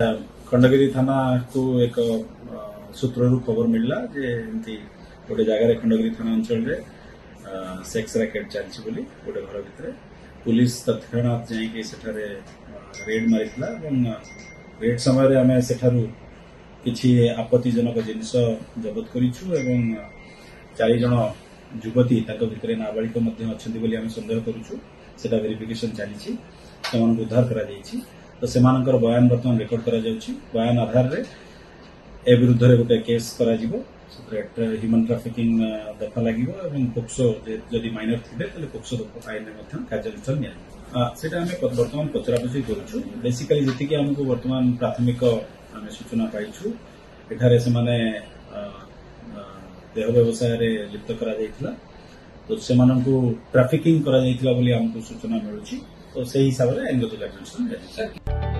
खंडगिरी थाना को एक सूत्रु खबर मिलला जे एमती गोटे जगह खंडगिरी थाना अंचल सेक्स रैकेट चलती बोली गोटे घर भितर पुलिस तत्क्षणात जाइए सेठारे रेड मारिथिला रेड समय आम सेठारु किछि आपत्तिजनक जिनिस जबत करिछु एवं 4 जन युवती ताको भितरे नाबालिक मध्ये अछंती बोली आम संदेह करूछु सेटा वेरिफिकेशन चलीछि सेमान उद्धार करा जाइछि तो सेमानकर बयान बर्तमान रेकर्ड करा जाउछि बयान आधार रे ए विरुद्ध रे गोटे केस करा जिवो ह्यूमन ट्राफिकिंग दफा लागिवो एवं पोक्सो जदि माइनर थिबे तले पोक्सो आईन रे मध्ये कार्यानुष्ठान निया सेटा आमे वर्तमान पचरापचरी करूछु बेसिकली जति कि हमको वर्तमान प्राथमिक आमे सूचना पाइछु एठारे से माने देह व्यवसाय रे लिप्त करा जाइथिला तो सेमानंकु ट्राफिकिंग करा जाइथिला बोली हमको सूचना मिलुछि तो सही हिसाब रे एंगल कार्यानुष्ठान निया